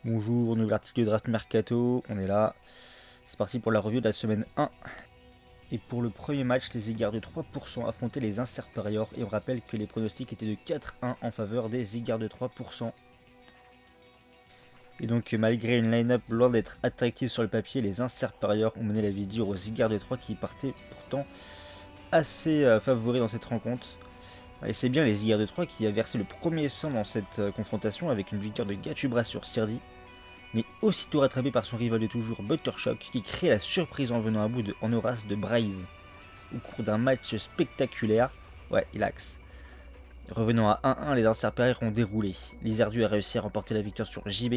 Bonjour, nouvel article de Draft Mercato, on est là. C'est parti pour la review de la semaine 1. Et pour le premier match, les Zigguars de 3% affrontaient les Inserperior. Et on rappelle que les pronostics étaient de 4-1 en faveur des Zigguars de 3%. Et donc malgré une line-up loin d'être attractive sur le papier, les Inserperior ont mené la vie dure aux Zigguars de 3 qui partaient pourtant assez favoris dans cette rencontre. Et c'est bien les Zigguars de 3 qui a versé le premier sang dans cette confrontation avec une victoire de Gatubra sur Stirdy, mais aussitôt rattrapé par son rival de toujours Buttershock qui crée la surprise en venant à bout en Horace de Braze au cours d'un match spectaculaire. Ouais, relax. Revenant à 1-1, les Inserperior ont déroulé. Lizardu a réussi à remporter la victoire sur JB.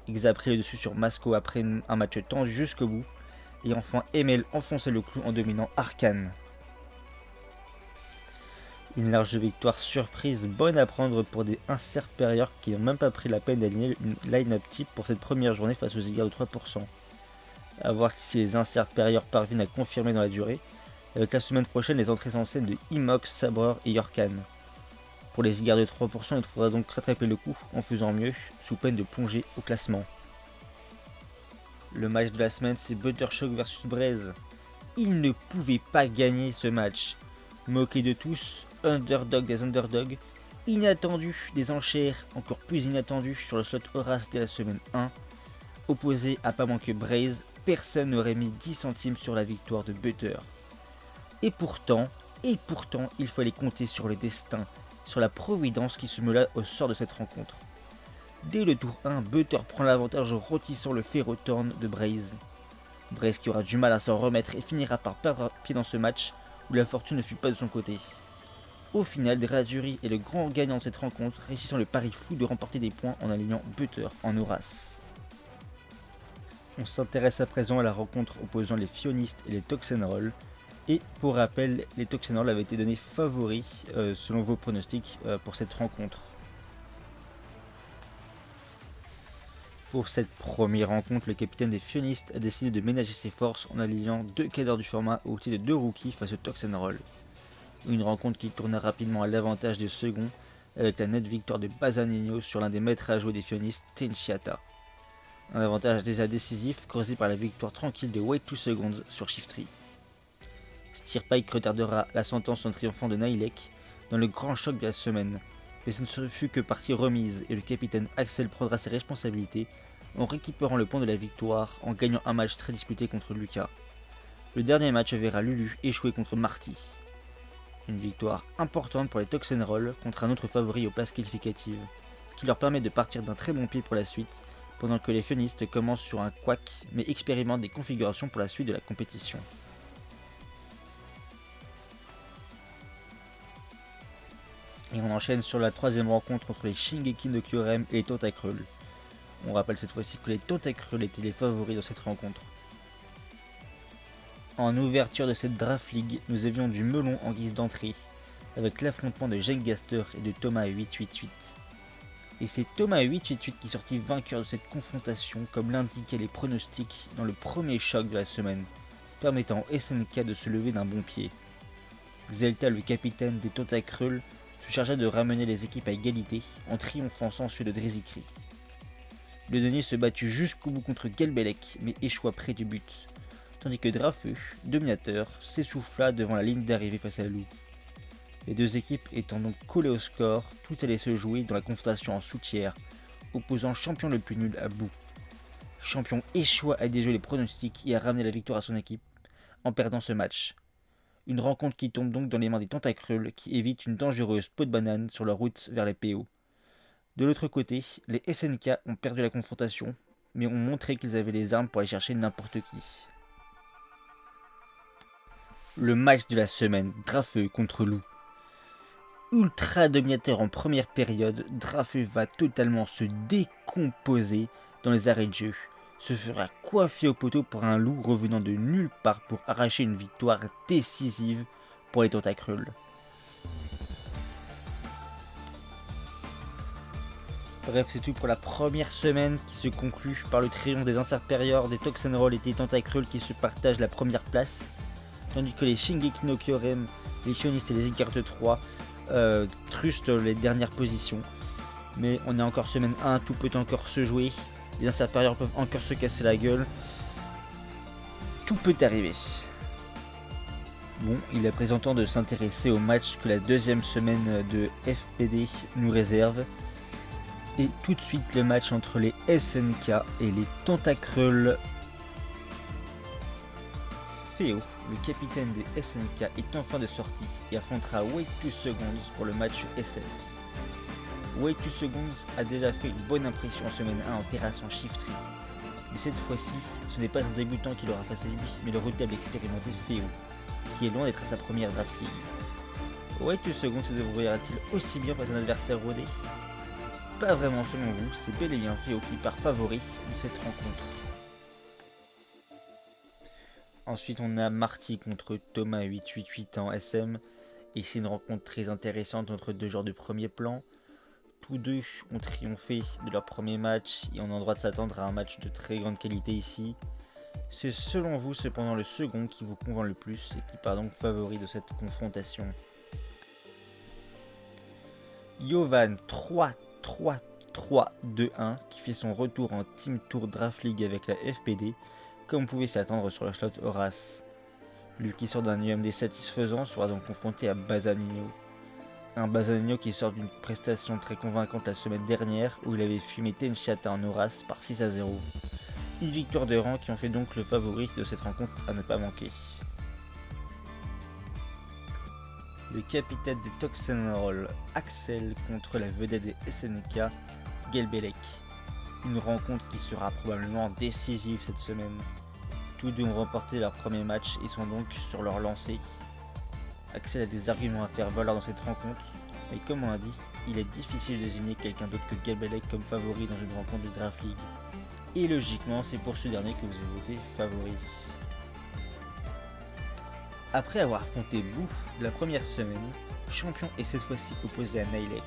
X a pris le dessus sur Masco après un match tendu jusqu'au bout. Et enfin, ML enfonçait le clou en dominant Arcane. Une large victoire surprise, bonne à prendre pour des Inserperior qui n'ont même pas pris la peine d'aligner une line-up type pour cette première journée face aux Zigguars de 3%. A voir si les Inserperior parviennent à confirmer dans la durée, avec la semaine prochaine les entrées en scène de Imox, Sabreur et Yorkan. Pour les Zigguars de 3%, il faudra donc rattraper le coup en faisant mieux, sous peine de plonger au classement. Le match de la semaine, c'est Buttershock vs Braze. Ils ne pouvaient pas gagner ce match. Moqué de tous, underdog des underdogs, inattendu des enchères encore plus inattendues sur le slot Horace dès la semaine 1. Opposé à pas moins que Braze, personne n'aurait mis 10 centimes sur la victoire de Butter. Et pourtant, il fallait compter sur le destin, sur la providence qui se mêla au sort de cette rencontre. Dès le tour 1, Butter prend l'avantage en rôtissant le ferrotorn de Braze. Braze qui aura du mal à s'en remettre et finira par perdre pied dans ce match où la fortune ne fut pas de son côté. Au final, Draduri est le grand gagnant de cette rencontre, réussissant le pari fou de remporter des points en alignant Butter en Horace. On s'intéresse à présent à la rencontre opposant les Fionistes et les Toxenroll. Et pour rappel, les Toxenroll avaient été donnés favoris selon vos pronostics pour cette rencontre. Pour cette première rencontre, le capitaine des Fionistes a décidé de ménager ses forces en alignant 2 cadres du format au côté de 2 rookies face aux Toxenroll. Une rencontre qui tourna rapidement à l'avantage des seconds avec la nette victoire de Bazanino sur l'un des maîtres à jouer des Fionistes, Tenchiata. Un avantage déjà décisif creusé par la victoire tranquille de Wait 2 Seconds sur Shiftry. Steerpike retardera la sentence en triomphant de Nihilek dans le grand choc de la semaine, mais ce ne fut que partie remise et le capitaine Axel prendra ses responsabilités en récupérant le point de la victoire en gagnant un match très disputé contre Lucas. Le dernier match verra Lulu échouer contre Marty. Une victoire importante pour les Toxenroll contre un autre favori aux places qualificatives, qui leur permet de partir d'un très bon pied pour la suite, pendant que les Fionistes commencent sur un couac mais expérimentent des configurations pour la suite de la compétition. Et on enchaîne sur la troisième rencontre entre les Shingeki no Kyurem et les Tentacruel. On rappelle cette fois-ci que les Tentacruel étaient les favoris dans cette rencontre. En ouverture de cette Draft League, nous avions du melon en guise d'entrée, avec l'affrontement de Jake Gaster et de Thomas 888. Et c'est Thomas 888 qui sortit vainqueur de cette confrontation, comme l'indiquaient les pronostics dans le premier choc de la semaine, permettant au SNK de se lever d'un bon pied. Xelta, le capitaine des Tentacruel, se chargea de ramener les équipes à égalité en triomphant sans suite de Drizikri. Le denier se battit jusqu'au bout contre Gelbelec, mais échoua près du but, tandis que Drafeu, dominateur, s'essouffla devant la ligne d'arrivée face à Lou. Les deux équipes étant donc collées au score, tout allait se jouer dans la confrontation en sous-tiers, opposant champion le plus nul à Bou. Champion échoua à déjouer les pronostics et à ramener la victoire à son équipe en perdant ce match. Une rencontre qui tombe donc dans les mains des Tentacruel qui évitent une dangereuse peau de banane sur leur route vers les PO. De l'autre côté, les SNK ont perdu la confrontation, mais ont montré qu'ils avaient les armes pour aller chercher n'importe qui. Le match de la semaine, Drafeu contre Lou. Ultra dominateur en première période, Drafeu va totalement se décomposer dans les arrêts de jeu. Se fera coiffer au poteau par un Lou revenant de nulle part pour arracher une victoire décisive pour les Tentacruel. Bref, c'est tout pour la première semaine qui se conclut par le triomphe des Inserperior, des Toxenroll et des Tentacruel qui se partagent la première place, tandis que les Shingeki no Kyurem, les Fionistes et les Zigguars de 3 trustent les dernières positions. Mais on est encore semaine 1, tout peut encore se jouer. Les supérieurs peuvent encore se casser la gueule. Tout peut arriver. Bon, il est présent temps de s'intéresser au match que la deuxième semaine de FPD nous réserve. Et tout de suite le match entre les SNK et les Tentacruel. Féo, le capitaine des SNK, est enfin de sortie et affrontera Wait 2 Seconds pour le match SS. Wait 2 Seconds a déjà fait une bonne impression en semaine 1 en terrassant Shift Tree. Mais cette fois-ci, ce n'est pas un débutant qui l'aura face à lui, mais le redoutable expérimenté Féo, qui est loin d'être à sa première draft league. Wait 2 Seconds se débrouillera-t-il aussi bien face à un adversaire rodé? Pas vraiment selon vous, c'est bel et bien Féo qui part favori de cette rencontre. Ensuite on a Marty contre Thomas 888 en SM, et c'est une rencontre très intéressante entre deux joueurs de premier plan. Tous deux ont triomphé de leur premier match et on a le droit de s'attendre à un match de très grande qualité ici. C'est selon vous cependant le second qui vous convainc le plus et qui part donc favori de cette confrontation. Yovan 3-3-3-2-1 qui fait son retour en Team Tour Draft League avec la FPD, comme vous pouvez s'attendre sur le slot Horace. Lui qui sort d'un UMD satisfaisant sera donc confronté à Bazanino. Un Bazanino qui sort d'une prestation très convaincante la semaine dernière où il avait fumé Tenchiata en Horace par 6-0. Une victoire de rang qui en fait donc le favori de cette rencontre à ne pas manquer. Le capitaine des Toxenroll, Axel contre la vedette des SNK, Gelbelec. Une rencontre qui sera probablement décisive cette semaine. Tous deux ont remporté leur premier match et sont donc sur leur lancée. Axel a des arguments à faire valoir dans cette rencontre, mais comme on l'a dit, il est difficile de désigner quelqu'un d'autre que Gelbelec comme favori dans une rencontre de Draft League. Et logiquement, c'est pour ce dernier que vous avez voté favori. Après avoir affronté Boo la première semaine, Champion est cette fois-ci opposé à Nailek.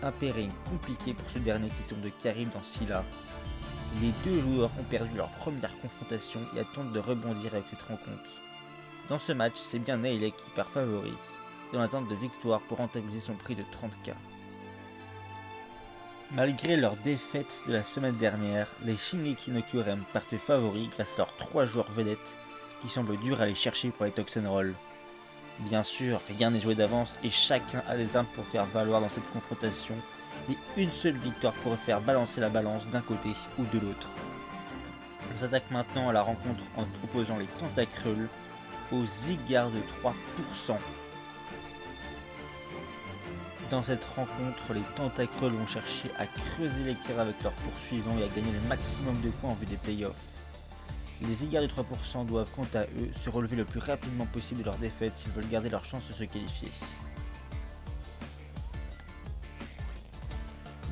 Un pairing compliqué pour ce dernier qui tourne de Karim dans Scylla. Les deux joueurs ont perdu leur première confrontation et attendent de rebondir avec cette rencontre. Dans ce match, c'est bien Nailek qui part favori, dans l'attente de victoire pour rentabiliser son prix de 30K. Malgré leur défaite de la semaine dernière, les Shingeki no Kyurem partent favoris grâce à leurs 3 joueurs vedettes qui semblent durs à aller chercher pour les Toxenroll. Bien sûr, rien n'est joué d'avance et chacun a les armes pour faire valoir dans cette confrontation, et une seule victoire pourrait faire balancer la balance d'un côté ou de l'autre. On s'attaque maintenant à la rencontre en opposant les Tentacruel aux Zygarde de 3%. Dans cette rencontre, les Tentacruel vont chercher à creuser l'écart avec leurs poursuivants et à gagner le maximum de points en vue des playoffs. Les Zygarde de 3% doivent quant à eux se relever le plus rapidement possible de leur défaite s'ils veulent garder leur chance de se qualifier.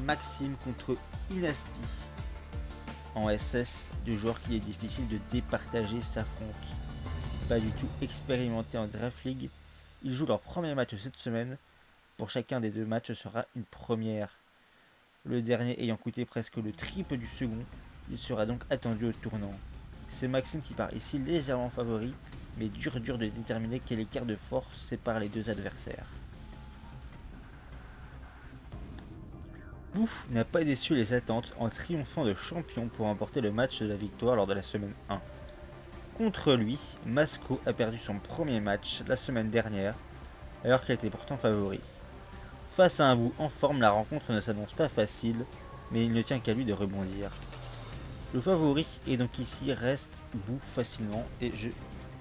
Maxime contre Inasti. En SS, deux joueurs qu'il est difficile de départager s'affrontent. Pas du tout expérimentés en Draft League, ils jouent leur premier match cette semaine. Pour chacun des deux matchs, ce sera une première. Le dernier ayant coûté presque le triple du second, il sera donc attendu au tournant. C'est Maxime qui part ici légèrement favori, mais dur de déterminer quel écart de force sépare les deux adversaires. Bouf n'a pas déçu les attentes en triomphant de Champion pour remporter le match de la victoire lors de la semaine 1. Contre lui, Masco a perdu son premier match la semaine dernière, alors qu'il était pourtant favori. Face à un Boo en forme, la rencontre ne s'annonce pas facile, mais il ne tient qu'à lui de rebondir. Le favori est donc ici reste Boo facilement et je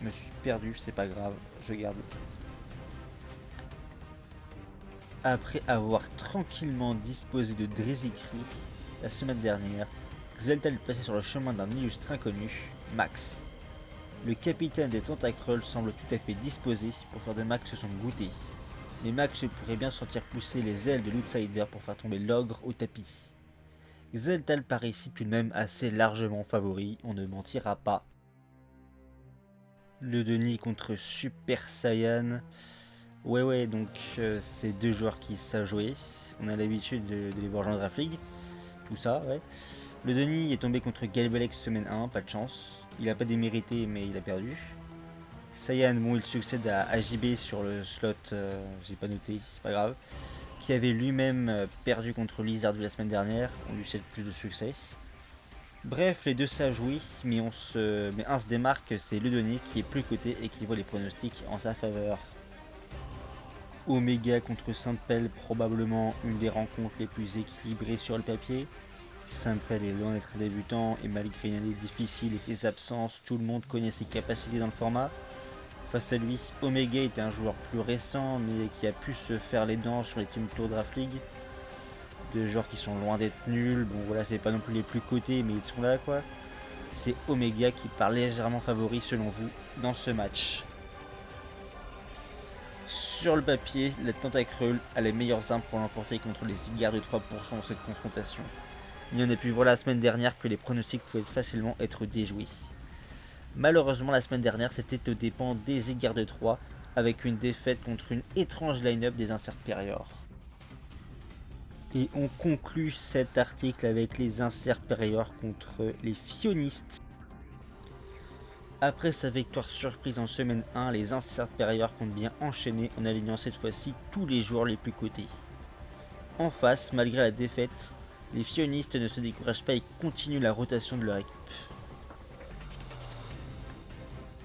me suis perdu, c'est pas grave, je garde. Après avoir tranquillement disposé de Drizzy-Kree la semaine dernière, Xeltal est passé sur le chemin d'un illustre inconnu, Max. Le capitaine des Tentacruel semble tout à fait disposé pour faire de Max son goûter. Mais Max pourrait bien sentir pousser les ailes de l'outsider pour faire tomber l'ogre au tapis. Xeltal paraît ici tout de même assez largement favori, on ne mentira pas. Le Denis contre Super Saiyan. Ouais, donc c'est deux joueurs qui savent jouer. On a l'habitude de les voir jouer en Draft League. Tout ça, ouais. Le Denis est tombé contre Gelbelec semaine 1, pas de chance. Il a pas démérité, mais il a perdu. Saiyan, bon, il succède à JB sur le slot, j'ai pas noté, c'est pas grave. Qui avait lui-même perdu contre Lizard de la semaine dernière. On lui souhaite plus de succès. Bref, les deux savent jouer, mais un se démarque, c'est Ludoni qui est plus coté et qui voit les pronostics en sa faveur. Omega contre Saint-Pel, probablement une des rencontres les plus équilibrées sur le papier. Saint-Pel est loin d'être un débutant et malgré une année difficile et ses absences, tout le monde connaît ses capacités dans le format. Face à lui, Omega est un joueur plus récent mais qui a pu se faire les dents sur les Team Tour Draft League. Deux joueurs qui sont loin d'être nuls, bon voilà, c'est pas non plus les plus cotés mais ils sont là quoi. C'est Omega qui part légèrement favori selon vous dans ce match. Sur le papier, la Tentacruel a les meilleures armes pour l'emporter contre les Zygarde de 3% dans cette confrontation. Mais on a pu voir la semaine dernière que les pronostics pouvaient facilement être déjoués. Malheureusement, la semaine dernière, c'était aux dépens des Zygarde 3, avec une défaite contre une étrange line-up des Inserperiors. Et on conclut cet article avec les Inserperiors contre les Fionistes. Après sa victoire surprise en semaine 1, les Inserperiors comptent bien enchaîner en alignant cette fois-ci tous les joueurs les plus cotés. En face, malgré la défaite, les Fionistes ne se découragent pas et continuent la rotation de leur équipe.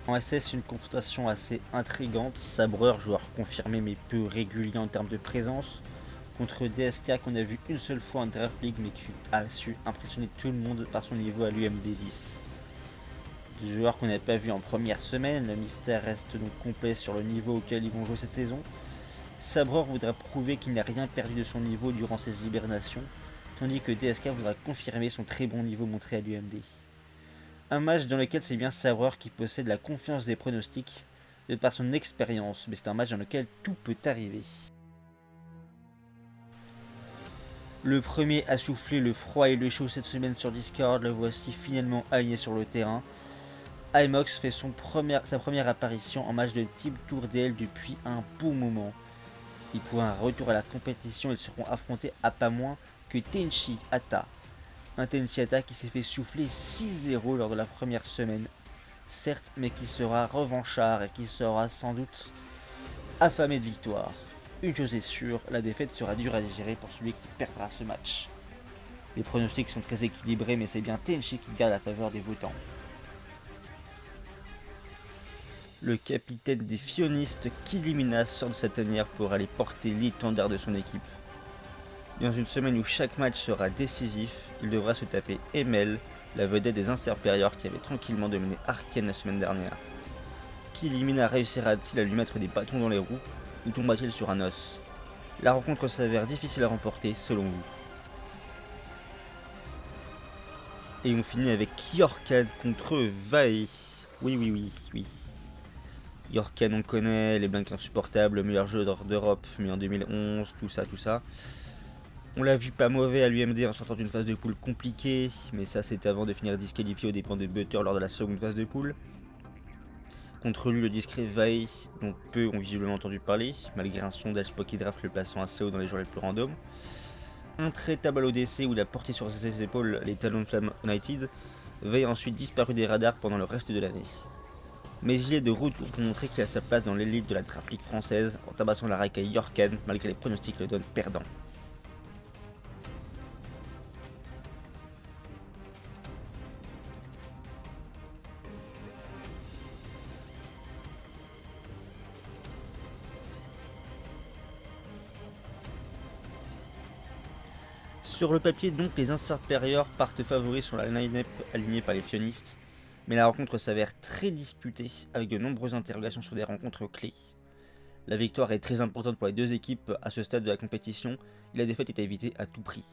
En SS, une confrontation assez intrigante, Sabreur, joueur confirmé mais peu régulier en termes de présence, contre DSK qu'on a vu une seule fois en Draft League mais qui a su impressionner tout le monde par son niveau à l'UMD 10. Des joueurs qu'on n'a pas vu en première semaine, le mystère reste donc complet sur le niveau auquel ils vont jouer cette saison. Sabreur voudra prouver qu'il n'a rien perdu de son niveau durant ses hibernations, tandis que DSK voudra confirmer son très bon niveau montré à l'UMD. Un match dans lequel c'est bien Sabreur qui possède la confiance des pronostics de par son expérience, mais c'est un match dans lequel tout peut arriver. Le premier à souffler le froid et le chaud cette semaine sur Discord, le voici finalement aligné sur le terrain. Imox fait sa première apparition en match de Team Tour DL depuis un bon moment. Et pour un retour à la compétition, ils seront affrontés à pas moins que Tenchi Hata. Un Tenchi Hata qui s'est fait souffler 6-0 lors de la première semaine, certes, mais qui sera revanchard et qui sera sans doute affamé de victoire. Une chose est sûre, la défaite sera dure à digérer pour celui qui perdra ce match. Les pronostics sont très équilibrés, mais c'est bien Tenchi qui garde la faveur des votants. Le capitaine des Fionistes, Killimina, sort de sa tanière pour aller porter l'étendard de son équipe. Dans une semaine où chaque match sera décisif, il devra se taper Emel, la vedette des Inserperiors qui avait tranquillement dominé Arcane la semaine dernière. Killimina réussira-t-il à lui mettre des bâtons dans les roues ou tombera-t-il sur un os? La rencontre s'avère difficile à remporter selon vous. Et on finit avec Yorkan contre Vae. Oui. Yorkan on connaît, les blancs insupportables, le meilleur jeu d'Europe, mais en 2011, tout ça. On l'a vu pas mauvais à l'UMD en sortant d'une phase de poule compliquée, mais ça c'était avant de finir disqualifié aux dépens de Butter lors de la seconde phase de poule. Contre lui, le discret Vae, dont peu ont visiblement entendu parler, malgré un sondage Pokédraft le plaçant assez haut dans les joueurs les plus random. Intraitable à l'ODC où il a porté sur ses épaules les Talonflamme United, Vae a ensuite disparu des radars pendant le reste de l'année. Mais il est de retour pour montrer qu'il a sa place dans l'élite de la Draft League française en tabassant la racaille Yorkan malgré les pronostics le donnent perdant. Sur le papier donc, les Inserperiors partent favoris sur la line-up alignée par les Fionistes, mais la rencontre s'avère très disputée avec de nombreuses interrogations sur des rencontres clés. La victoire est très importante pour les deux équipes à ce stade de la compétition et la défaite est à éviter à tout prix.